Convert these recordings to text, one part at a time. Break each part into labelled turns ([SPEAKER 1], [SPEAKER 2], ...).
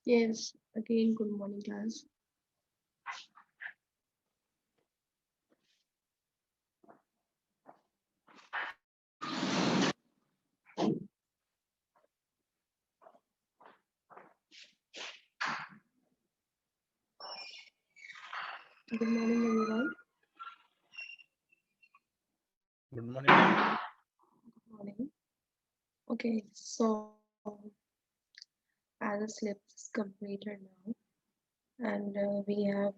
[SPEAKER 1] Yes, again, good morning, class. Good morning, everyone.
[SPEAKER 2] Good morning, ma'am.
[SPEAKER 1] Good morning. Okay, so as the syllabus is completed now, and we have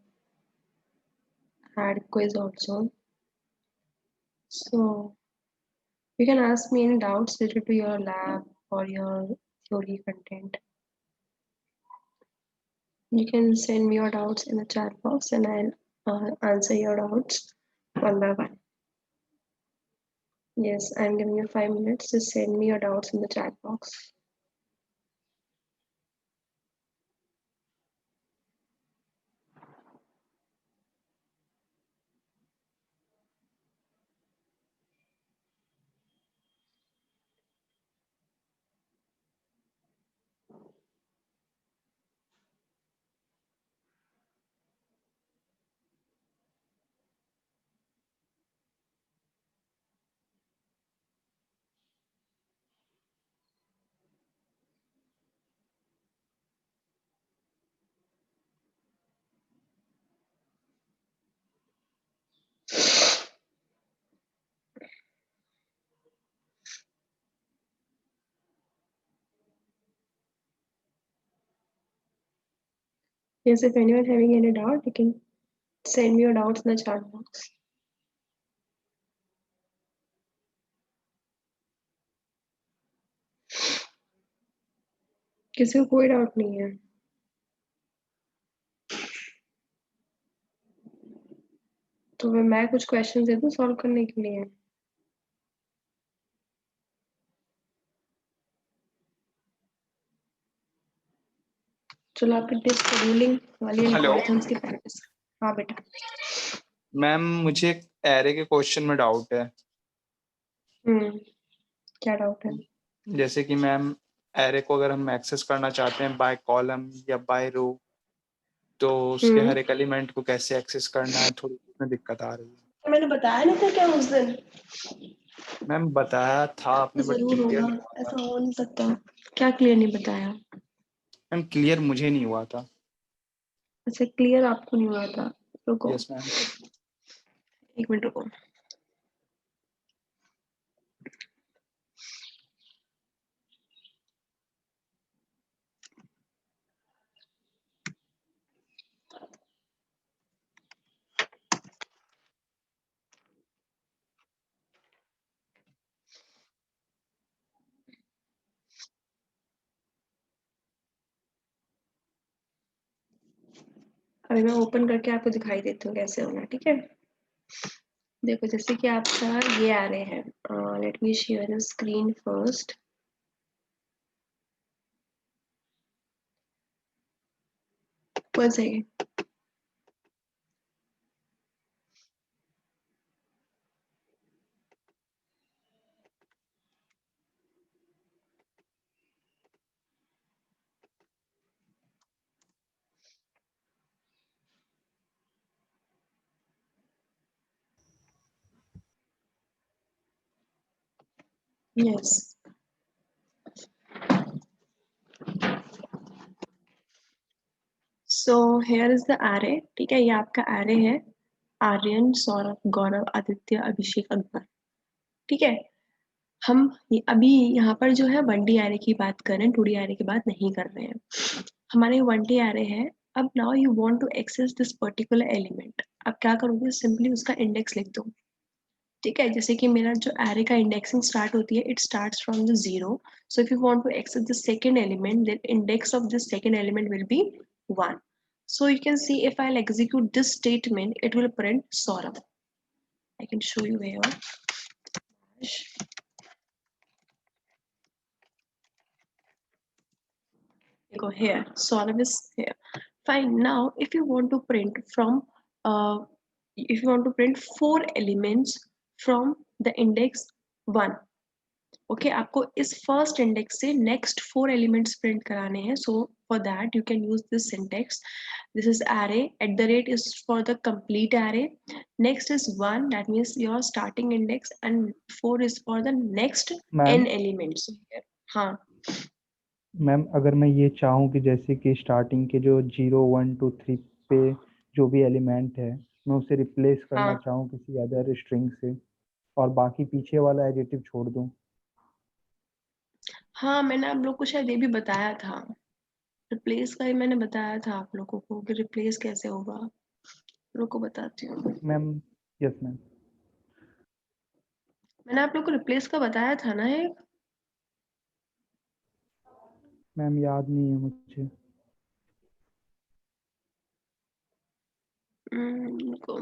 [SPEAKER 1] had quiz also. So you can ask me any doubts related to your lab or your theory content. You can send me your doubts in the chat box, and I'll answer your doubts one by one. Yes, I'm giving you 5 minutes to send me your doubts in the chat box. Yes, if anyone having any doubt, you can send me your doubts in the chat box. किसी को कोई doubt नहीं है तो मैं कुछ question दे दूं solve करने के लिए चलो आपके टेस्ट शेड्यूलिंग वाली एल्गोरिथम्स की प्रैक्टिस हाँ बेटा
[SPEAKER 2] मैम मुझे एरे के क्वेश्चन में डाउट है।
[SPEAKER 1] क्या डाउट है
[SPEAKER 2] जैसे कि मैम एरे को अगर हम एक्सेस करना चाहते हैं बाय कॉलम या बाय रो, तो उसके हर एक एलिमेंट को कैसे एक्सेस करना है, थोड़ी उसमें दिक्कत आ रही है।
[SPEAKER 1] मैंने बताया नहीं था क्या उस दिन
[SPEAKER 2] मैम बताया था आपने, बट
[SPEAKER 1] जरूर
[SPEAKER 2] क्लियर
[SPEAKER 1] होगा
[SPEAKER 2] नहीं हुआ था।
[SPEAKER 1] ऐसा हो नहीं सकता क्या क्लियर नहीं बताया
[SPEAKER 2] मैम क्लियर मुझे नहीं हुआ था।
[SPEAKER 1] अच्छा क्लियर आपको नहीं हुआ था रुको
[SPEAKER 2] यस मैम।
[SPEAKER 1] 1 मिनट रुको अभी मैं ओपन करके आपको दिखाई देती हूँ कैसे होना ठीक है देखो जैसे कि आपका ये आ रहे हैं let me share the screen first one second yes so here is the array ठीक है ये आपका एरे है आर्यन सौरभ गौरव आदित्य अभिषेक अकबर ठीक है हम अभी यहाँ पर जो है वन डी एरे की बात कर रहे हैं टू डी एरे की बात नहीं कर रहे हैं हमारे वन डी एरे है अब now you want to access this particular element अब क्या करोगे सिंपली उसका इंडेक्स लिख दो ठीक है जैसे कि मेरा जो एरे का इंडेक्सिंग स्टार्ट होती है it starts from the zero so if you want to access the second element then index of this second element will be 1 so you can see if I'll execute this statement it will print Saurabh I can show you here go here Saurabh is here fine now if you want to print from uh, if you want to print 4 elements from the index 1 okay आपको इस first index से next 4 elements print कराने हैं. So for that you can use this syntax. This is array. At the rate is for the complete array. Next is 1, that means your starting index, and 4 is for the next
[SPEAKER 2] ma'am
[SPEAKER 1] n elements. हाँ.
[SPEAKER 2] Ma'am अगर मैं ये चाहूँ कि जैसे कि starting के जो 0 1 2 3 पे जो भी एलिमेंट है मैं उसे रिप्लेस करना
[SPEAKER 1] हाँ.
[SPEAKER 2] चाहूँ किसी अदर स्ट्रिंग से और बाकी पीछे वाला एडिटिव छोड़ दूँ.
[SPEAKER 1] हाँ मैंने आप लोग को शायद ये भी बताया था. रिप्लेस का ही मैंने बताया था आप लोगों को कि रिप्लेस कैसे होगा. रुको बताती हूँ.
[SPEAKER 2] Ma'am yes ma'am.
[SPEAKER 1] मैंने आप लोग को रिप्लेस का बताया था ना एक.
[SPEAKER 2] मैम याद नहीं है मुझे.
[SPEAKER 1] रुको.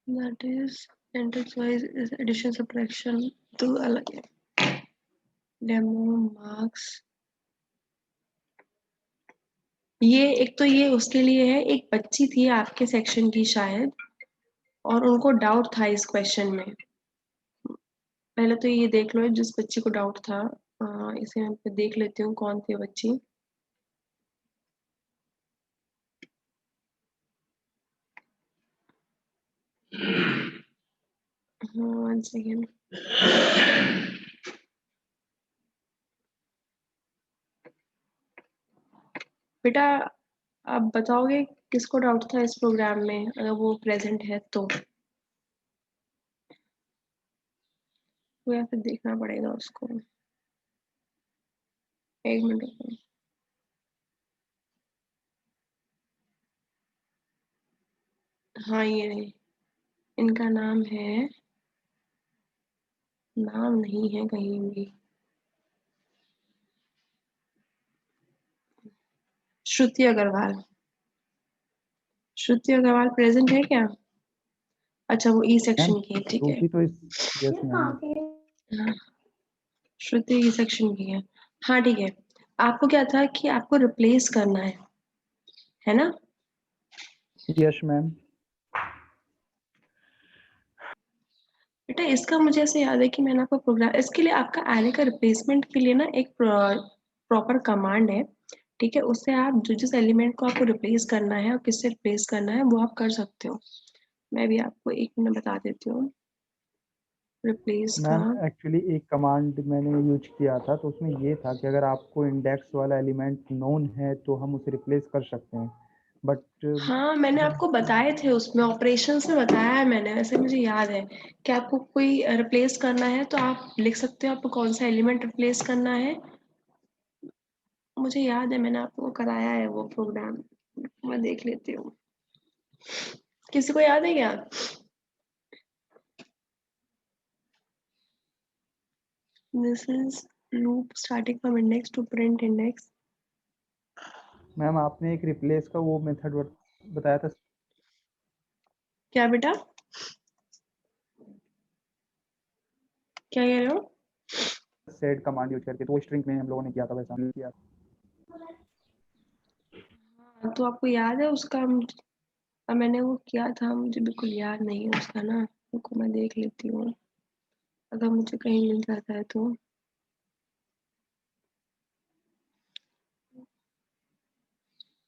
[SPEAKER 1] That is index wise is addition subtraction तो अलग है. Demo marks. ये एक तो ये उसके लिए है. एक बच्ची थी आपके सेक्शन की शायद और उनको डाउट था इस क्वेश्चन में. पहले तो ये देख लो जिस बच्ची को डाउट था. इसे मैं देख लेती हूँ कौन थी बच्ची. One second. बेटा आप बताओगे किसको डाउट था इस प्रोग्राम में अगर वो प्रेजेंट है तो या फिर देखना पड़ेगा उसको. एक मिनट रुको. हाँ ये इनका नाम है. नाम नहीं है कहीं भी. श्रुति अग्रवाल. श्रुति अग्रवाल प्रेजेंट है क्या? अच्छा वो ई
[SPEAKER 2] मैम
[SPEAKER 1] सेक्शन की है. ठीक है.
[SPEAKER 2] श्रुति तो यस मैम.
[SPEAKER 1] हाँ, श्रुति ई सेक्शन की है. हाँ ठीक है. आपको क्या था कि आपको रिप्लेस करना है ना?
[SPEAKER 2] Yes ma'am.
[SPEAKER 1] बेटा इसका मुझे ऐसे याद है कि मैंने आपको प्रोग्राम इसके लिए आपका एरे का रिप्लेसमेंट के लिए ना एक प्रॉपर कमांड है. ठीक है. उससे आप जो जिस एलिमेंट को आपको रिप्लेस करना है और किससे रिप्लेस करना है वो आप कर सकते हो. मैं भी आपको एक मिनट बता देती हूँ रिप्लेस का.
[SPEAKER 2] मैम एक्चुअली एक कमांड मैंने यूज किया था तो उसमें ये था कि अगर आपको इंडेक्स वाला एलिमेंट नोन है तो हम उसे रिप्लेस कर सकते हैं बट
[SPEAKER 1] हाँ मैंने आपको बताए थे उसमें ऑपरेशंस में बताया है मैंने. वैसे मुझे याद है कि आपको कोई रिप्लेस करना है तो आप लिख सकते हो आपको कौन सा एलिमेंट रिप्लेस करना है. मुझे याद है मैंने आपको कराया है वो प्रोग्राम. मैं देख लेती हूँ. किसी को याद है क्या? This is loop starting from index to print index.
[SPEAKER 2] Ma'am आपने एक रिप्लेस का वो मेथड बताया था.
[SPEAKER 1] क्या बेटा क्या कह रहे हो?
[SPEAKER 2] सेड कमांड यूज करके तो वो स्ट्रिंग में हम लोगों ने किया था वैसा किया.
[SPEAKER 1] हाँ, तो आपको याद है उसका मैंने वो किया था. मुझे बिल्कुल याद नहीं है उसका ना. रुको मैं देख लेती हूँ अगर मुझे कहीं मिल जाता है तो.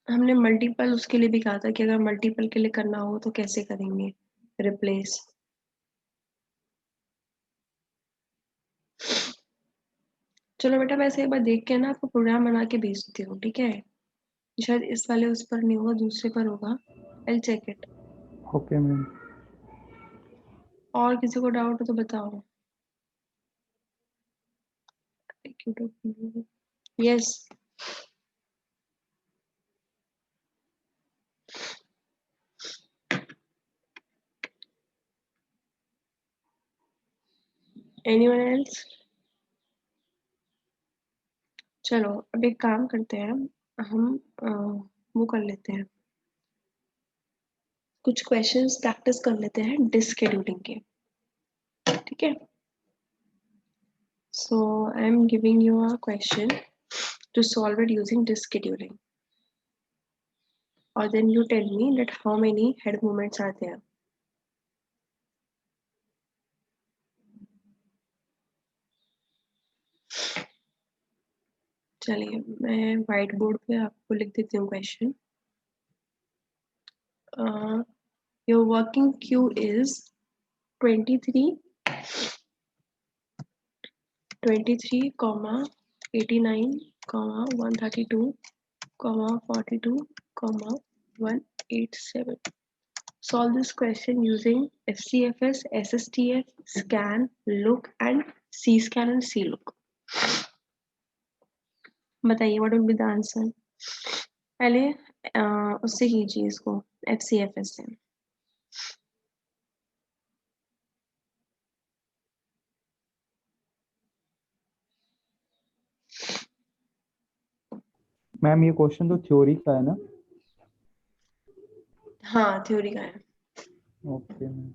[SPEAKER 1] हमने मल्टीपल उसके लिए भी कहा था कि अगर मल्टीपल के लिए करना हो तो कैसे करेंगे रिप्लेस. चलो बेटा वैसे एक बार देख के ना आपको प्रोग्राम बना के भेजती हूँ. ठीक है. शायद इस वाले उस पर नहीं होगा दूसरे पर होगा. I check it.
[SPEAKER 2] Okay ma'am.
[SPEAKER 1] और किसी को डाउट हो तो बताओ. यस. Anyone else? चलो अब एक काम करते हैं. हम वो कर लेते हैं. कुछ क्वेश्चंस प्रैक्टिस कर लेते हैं डिस्क शेड्यूलिंग के. ठीक है. So I am giving you a question to solve it using disk scheduling. Or then you tell me that how many head movements are there. चलिए मैं व्हाइट बोर्ड पे आपको लिख देती हूँ question. Your working Q is 23, 89, 132, 42, 187. Solve this question using FCFS, SSTF, scan, look and C-scan and C-look. बताइए what would be the answer? पहले उससे कीजिए इसको FCFS से।
[SPEAKER 2] मैम ये क्वेश्चन तो थ्योरी का है ना?
[SPEAKER 1] हाँ थ्योरी का है।
[SPEAKER 2] Okay ma'am.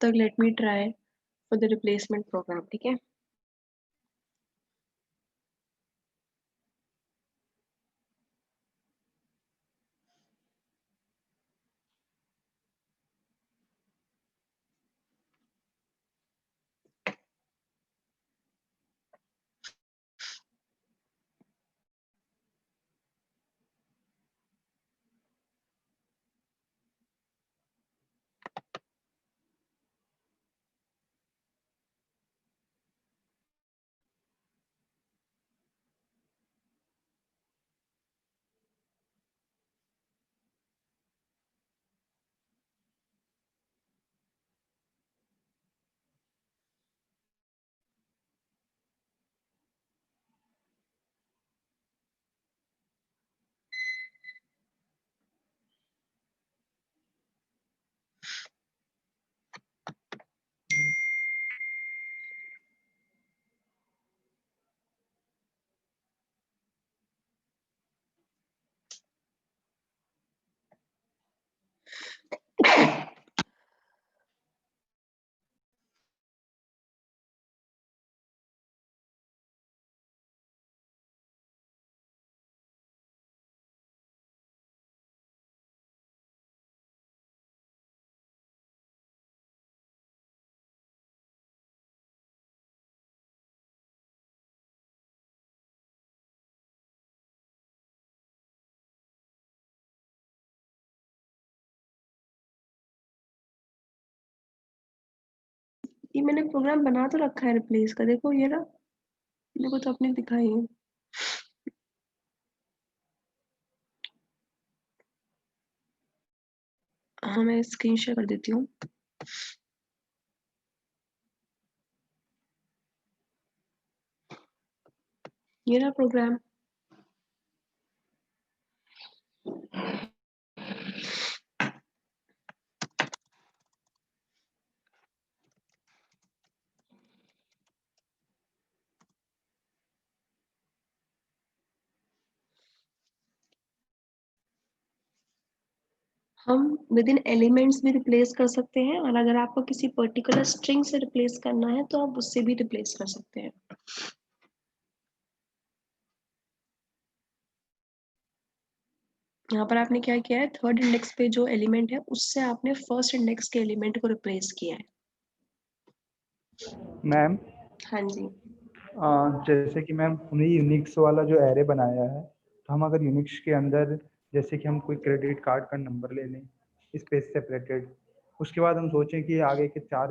[SPEAKER 1] तक let me try for the replacement program, ठीक है? ये मैंने प्रोग्राम बना तो रखा है रिप्लेस का, देखो ये ना, देखो तो अपने दिखाई। हाँ मैं स्क्रीन शेयर कर देती हूँ। ये रहा प्रोग्राम। हम विद इन एलिमेंट्स भी रिप्लेस कर सकते हैं, और अगर आपको किसी पर्टिकुलर स्ट्रिंग से रिप्लेस करना है तो आप उससे भी रिप्लेस कर सकते हैं। यहाँ पर आपने क्या किया है, थर्ड इंडेक्स पे जो एलिमेंट है उससे आपने फर्स्ट इंडेक्स के एलिमेंट को रिप्लेस किया है।
[SPEAKER 2] मैम
[SPEAKER 1] हाँ जी।
[SPEAKER 2] जैसे कि मैम हमने यूनिक्स वाला जो एरे बनाया है, तो हम अगर यूनिक्स के अंदर जैसे कि हम कोई क्रेडिट कार्ड का नंबर ले लें स्पेस सेपरेटेड, उसके बाद हम सोचें कि आगे के 4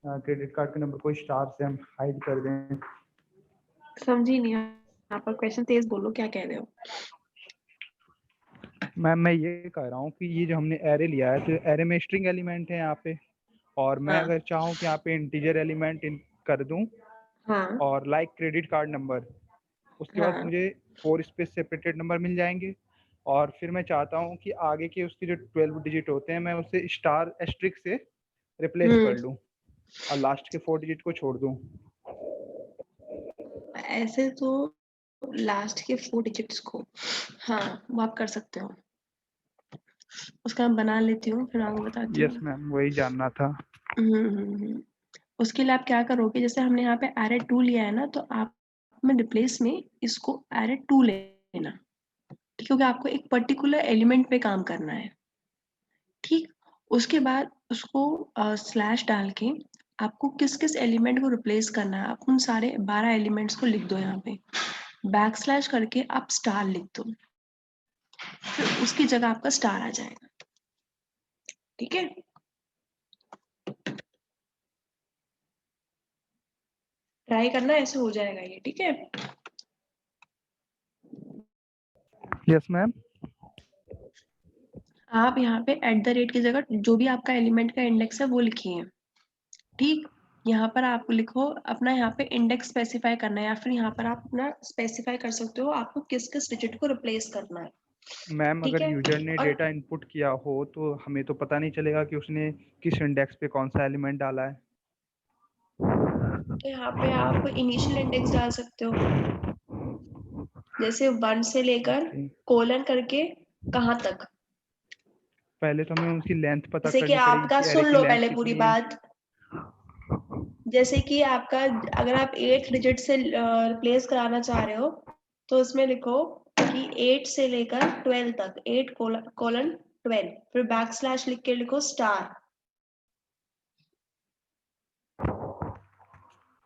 [SPEAKER 2] क्रेडिट कार्ड के नंबर को स्टार से हम हाइड कर दें।
[SPEAKER 1] समझी नहीं आप क्वेश्चन, तेज बोलो, क्या कह रहे हो?
[SPEAKER 2] मैम मैं ये कह रहा हूँ कि ये जो हमने एरे लिया है, तो एरे में स्ट्रिंग एलिमेंट है यहाँ पे, और मैं
[SPEAKER 1] हाँ
[SPEAKER 2] अगर चाहूँ कि यहाँ पे इंटीजर एलिमेंट कर दूँ
[SPEAKER 1] हाँ
[SPEAKER 2] और लाइक क्रेडिट कार्ड नंबर, उसके बाद
[SPEAKER 1] हाँ।
[SPEAKER 2] मुझे 4 स्पेस सेपरेटेड नंबर मिल जाएंगे, और फिर मैं चाहता हूँ कि आगे के उसके जो 12 डिजिट होते हैं मैं उसे स्टार एस्ट्रिक से रिप्लेस कर लूँ और लास्ट के 4 डिजिट को छोड़ दूँ।
[SPEAKER 1] ऐसे तो लास्ट के 4 डिजिट्स को, हाँ वो आप कर सकते हो। उसका मैं बना लेती हूँ, फिर आगे बताती
[SPEAKER 2] यस
[SPEAKER 1] हूँ।
[SPEAKER 2] मैम, वही जानना था।
[SPEAKER 1] उसके लिए आप क्या करोगे, जैसे हमने यहाँ पे array 2 लिया है ना, तो आप में रिप्लेस में इसको array 2 लेना, ठीक है, क्योंकि आपको एक पर्टिकुलर एलिमेंट पे काम करना है, ठीक। उसके बाद उसको स्लैश डाल के आपको किस किस एलिमेंट को रिप्लेस करना है, आप उन सारे 12 एलिमेंट्स को लिख दो यहाँ पे, बैक स्लैश करके आप स्टार लिख दो, फिर उसकी जगह आपका स्टार आ जाएगा, ठीक है। ट्राई करना, ऐसे हो जाएगा ये, ठीक है।
[SPEAKER 2] Yes ma'am.
[SPEAKER 1] आप यहाँ पे एट द रेट की जगह जो भी आपका एलिमेंट का इंडेक्स है वो लिखिए, ठीक। यहाँ पर आप लिखो अपना, यहाँ पे इंडेक्स स्पेसिफाई करना है, या फिर यहाँ पर आप अपना स्पेसिफाई कर सकते हो आपको किस किस डिजिट को रिप्लेस करना है,
[SPEAKER 2] मैम
[SPEAKER 1] ठीक
[SPEAKER 2] अगर
[SPEAKER 1] है।
[SPEAKER 2] यूजर ने
[SPEAKER 1] और
[SPEAKER 2] डेटा इनपुट किया हो तो हमें तो पता नहीं चलेगा कि उसने किस इंडेक्स पे कौन सा एलिमेंट डाला है।
[SPEAKER 1] तो यहाँ पे आप इनिशियल इंडेक्स डाल सकते हो, जैसे 1 से लेकर
[SPEAKER 2] ओके।
[SPEAKER 1] कोलन करके कहाँ तक,
[SPEAKER 2] पहले तो हमें उसकी लेंथ पता
[SPEAKER 1] जैसे कि
[SPEAKER 2] करनी पड़ेगी
[SPEAKER 1] आपका,
[SPEAKER 2] कि एरे
[SPEAKER 1] सुन
[SPEAKER 2] की
[SPEAKER 1] लो
[SPEAKER 2] लेंथ
[SPEAKER 1] पहले पूरी
[SPEAKER 2] कितनी है।
[SPEAKER 1] बात, जैसे कि आपका अगर आप 8 डिजिट से रिप्लेस कराना चाह रहे हो, तो उसमें लिखो कि 8 से लेकर 12 तक, 8 कोलन 12, फिर बैक स्लैश लिख के लिखो स्टार।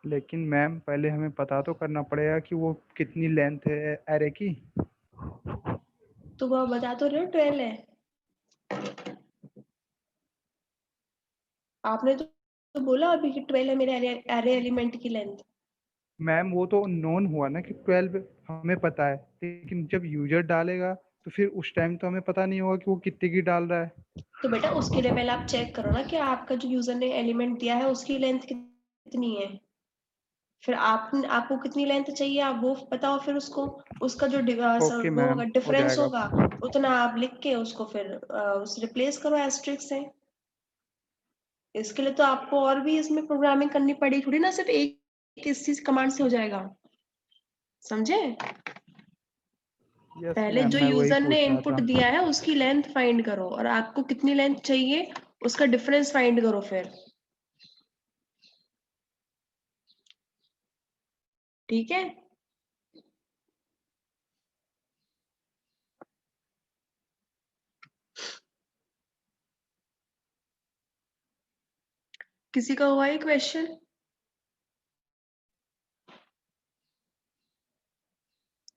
[SPEAKER 2] लेकिन मैम पहले हमें पता तो करना पड़ेगा कि वो कितनी लेंथ है एरे की।
[SPEAKER 1] तो वो बता तो रहे हो 12 है, आपने तो बोला अभी कि 12 है मेरे एरे एलिमेंट की लेंथ।
[SPEAKER 2] मैम वो तो नोन हुआ ना कि 12 हमें पता है, लेकिन जब यूजर डालेगा तो फिर उस टाइम तो हमें पता नहीं होगा कि वो कितने की डाल रहा है।
[SPEAKER 1] तो बेटा उसके लिए पहले आप चेक करो ना कि आपका जो यूजर ने एलिमेंट दिया है उसकी लेंथ कितनी है, फिर आपको कितनी लेंथ चाहिए आप वो बताओ, फिर उसको उसका जो
[SPEAKER 2] ओके
[SPEAKER 1] वो
[SPEAKER 2] मैम,
[SPEAKER 1] होगा,
[SPEAKER 2] हो
[SPEAKER 1] डिफरेंस
[SPEAKER 2] जाएगा।
[SPEAKER 1] होगा, उतना आप लिख के उसको फिर उस रिप्लेस करो एस्ट्रिक्स से। इसके लिए तो आपको और भी इसमें प्रोग्रामिंग करनी पड़ेगी, थोड़ी ना सिर्फ एक इस चीज कमांड से हो जाएगा, समझे।
[SPEAKER 2] यस
[SPEAKER 1] पहले
[SPEAKER 2] मैम,
[SPEAKER 1] जो
[SPEAKER 2] मैं वही
[SPEAKER 1] यूजर ने
[SPEAKER 2] पूछ रहा
[SPEAKER 1] इनपुट
[SPEAKER 2] था।
[SPEAKER 1] दिया है उसकी लेंथ फाइंड करो, और आपको कितनी लेंथ चाहिए उसका डिफरेंस फाइंड करो फिर, ठीक है। किसी का हुआ है क्वेश्चन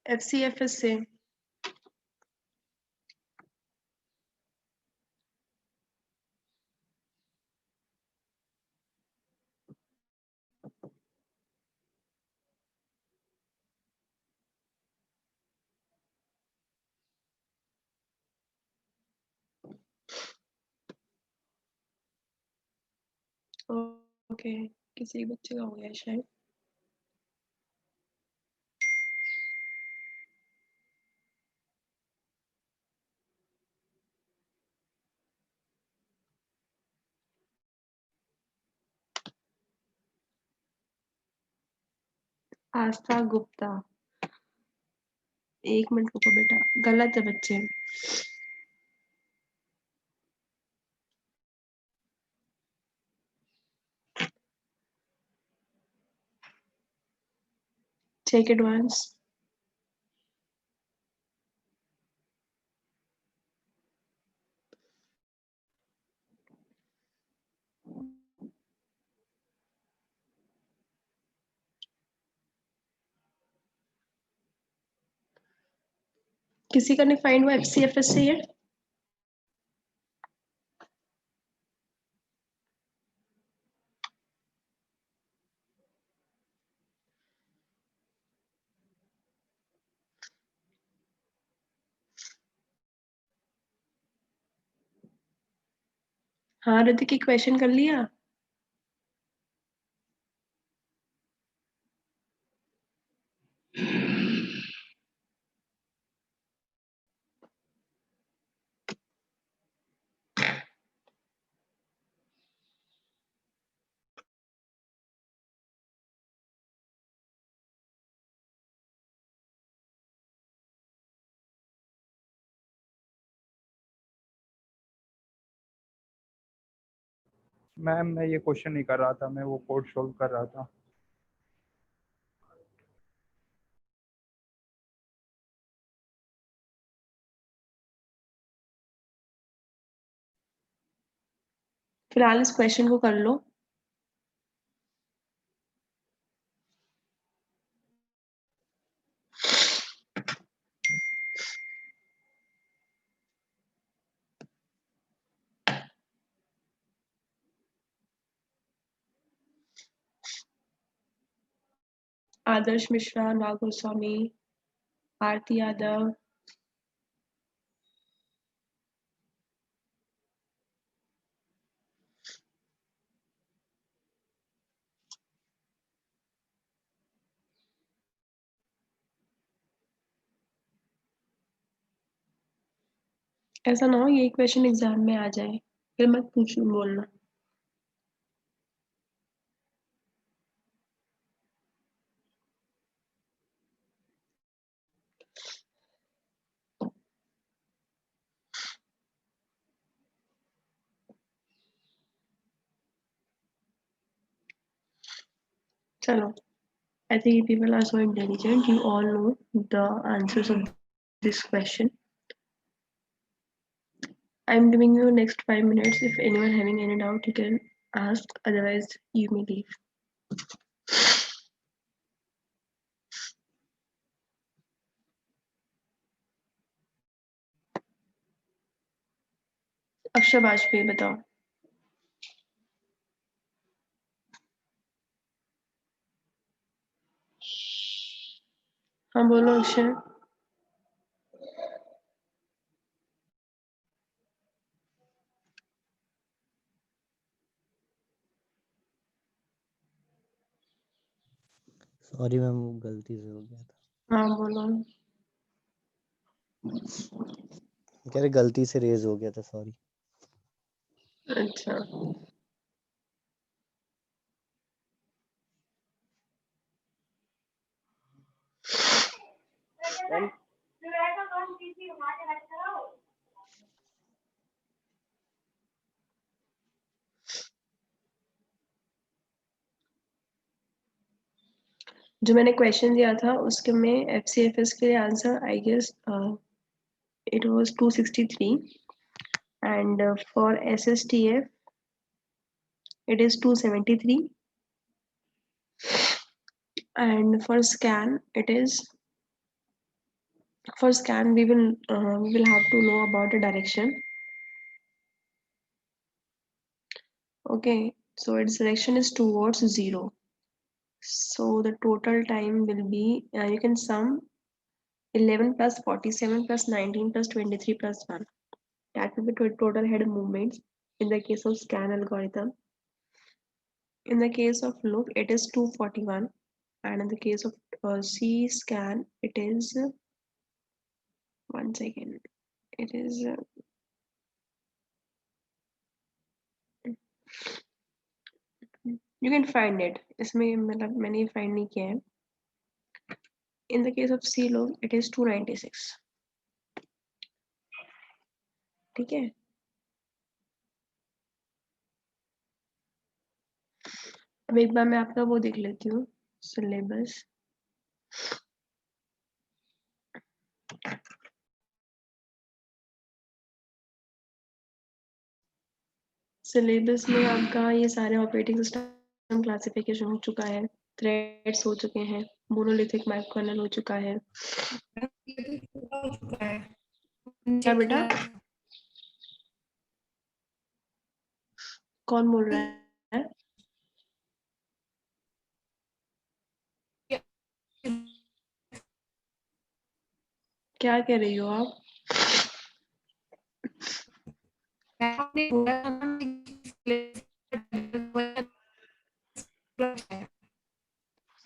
[SPEAKER 1] FCFS से? ओके, किसी बच्चे का हो गया शायद। आस्था गुप्ता, 1 मिनट रुको बेटा, गलत है बच्चे। Check advance. किसी का नहीं फाइंड हुआ FCFS से है? हाँ ऋतिक, क्वेश्चन कर लिया।
[SPEAKER 2] मैम मैं ये क्वेश्चन नहीं कर रहा था, मैं वो कोड सॉल्व कर रहा था।
[SPEAKER 1] फिलहाल इस क्वेश्चन को कर लो। आदर्श मिश्रा, नागुल स्वामी, आरती यादव, ऐसा ना हो ये क्वेश्चन एग्जाम में आ जाए फिर मत पूछूं बोलना। चलो, I think you people are so intelligent. You all know the answers of this question. I'm giving you next 5 minutes. If anyone having any doubt, you can ask. Otherwise, you may leave. Akshay Vajpayee बताओ। हाँ बोलो Akshay.
[SPEAKER 3] Sorry ma'am, वो गलती से हो गया था।
[SPEAKER 1] हाँ बोलो।
[SPEAKER 3] कह रहे गलती से रेज हो गया था, सॉरी।
[SPEAKER 1] अच्छा, जो मैंने क्वेश्चन दिया था उसके में FCFS के लिए answer I guess it was 263 and for SSTF it is 273 and for scan it is for scan we will have to know about the direction. Okay, so its direction is towards 0. So the total time will be you can sum 11 plus 47 plus 19 plus 23 plus 1. That will be total head movements in the case of scan algorithm. In the case of look, it is 241, and in the case of C scan, it is 1 second. It is you can find it. इसमें मतलब मैंने find नहीं किया है. In the case of C look, it is 296. ठीक है. अब एक बार मैं आपका वो देख लेती हूँ सिलेबस. सिलेबस में आपका ये सारे ऑपरेटिंग सिस्टम क्लासिफिकेशन हो चुका है, थ्रेड्स हो चुके हैं, मोनोलिथिक माइक्रोकर्नल हो चुका है. क्या बेटा? कौन बोल रहा है? क्या कह रही हो आप?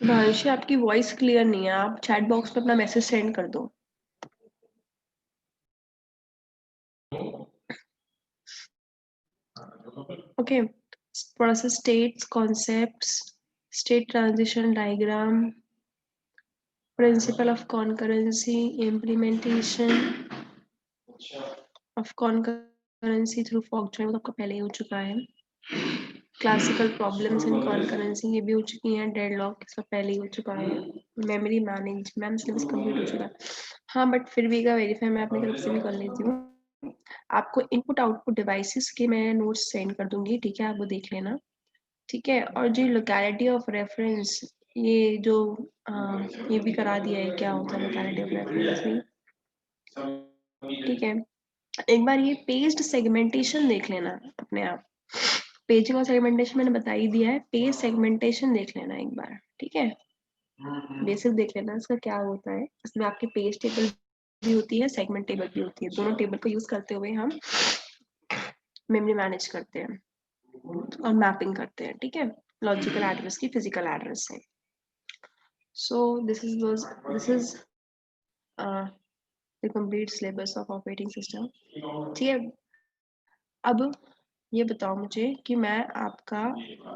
[SPEAKER 1] भांशी आपकी वॉइस क्लियर नहीं है, आप चैट बॉक्स में अपना मैसेज सेंड कर दो. Okay, process states, concepts, state transition diagram, principle of concurrency, implementation of concurrency through fog join, आपका पहले ही हो चुका है. क्लासिकल प्रॉब्लम्स इन कॉन्करेंसी ये भी हो चुकी हैं, डेडलॉक इसका पहले ही हो चुका है, memory manage ma'am syllabus complete हो चुका है। हाँ बट फिर भी का वेरीफाई मैं अपनी तरफ से भी कर लेती हूँ। आपको इनपुट आउटपुट डिवाइसेस के मैं नोट्स सेंड कर दूंगी, ठीक है, आप वो देख लेना, ठीक है। और जो लोकेलिटी ऑफ रेफरेंस ये जो ये भी करा दिया है, क्या होता है लोकेलिटी ऑफ रेफरेंस भी, ठीक है। एक बार ये पेज्ड सेगमेंटेशन देख लेना अपने आप, पेजिंग और सेगमेंटेशन मैंने बता ही दिया है, पेज सेगमेंटेशन देख लेना एक बार, ठीक है, बेसिक देख लेना इसका क्या होता है। इसमें आपकी पेज टेबल भी होती है, सेगमेंट टेबल भी होती है, दोनों टेबल को यूज करते हुए हम मेमोरी मैनेज करते हैं और मैपिंग करते हैं, ठीक है, लॉजिकल एड्रेस की फिजिकल एड्रेस से। So this is the complete syllabus of operating system, ठीक है। अब ये बताओ मुझे कि मैं आपका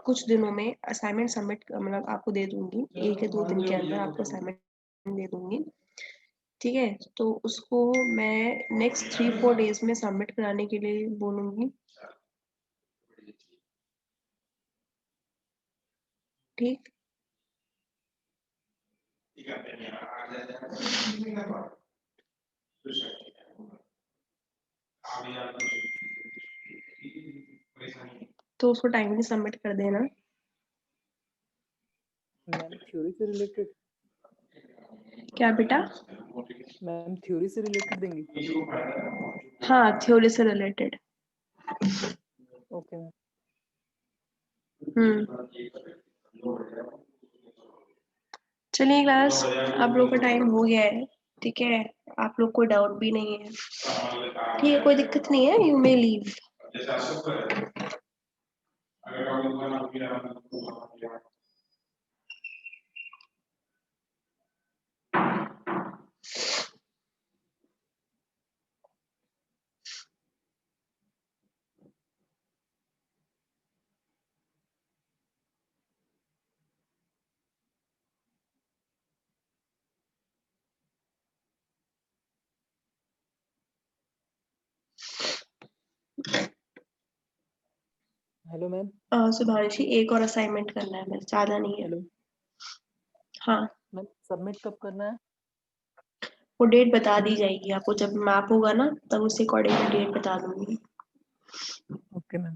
[SPEAKER 1] कुछ दिनों में असाइनमेंट सबमिट मतलब आपको दे दूंगी, 1 या 2 दिन के अंदर आपको असाइनमेंट दे दूंगी, ठीक है। तो उसको मैं नेक्स्ट 3-4 डेज में सबमिट कराने के लिए बोलूंगी, ठीक। तो उसको टाइमली सबमिट कर देना।
[SPEAKER 4] मैम थ्योरी से रिलेटेड,
[SPEAKER 1] क्या बेटा?
[SPEAKER 4] मैम थ्योरी से रिलेटेड देंगी?
[SPEAKER 1] हाँ थ्योरी से रिलेटेड।
[SPEAKER 4] Okay ma'am.
[SPEAKER 1] चलिए क्लास, आप लोग का टाइम हो गया है, ठीक है, आप लोग को डाउट भी नहीं है, ठीक है, कोई दिक्कत नहीं है, you may leave.
[SPEAKER 4] Hello ma'am.
[SPEAKER 1] Sudhanshi, एक और असाइनमेंट करना है बस, ज्यादा नहीं है।
[SPEAKER 4] हेलो
[SPEAKER 1] हाँ
[SPEAKER 4] मैम, सबमिट कब करना है?
[SPEAKER 1] वो डेट बता दी जाएगी आपको, जब मैप होगा ना तब उसी अकॉर्डिंग डेट बता दूंगी।
[SPEAKER 4] Okay ma'am.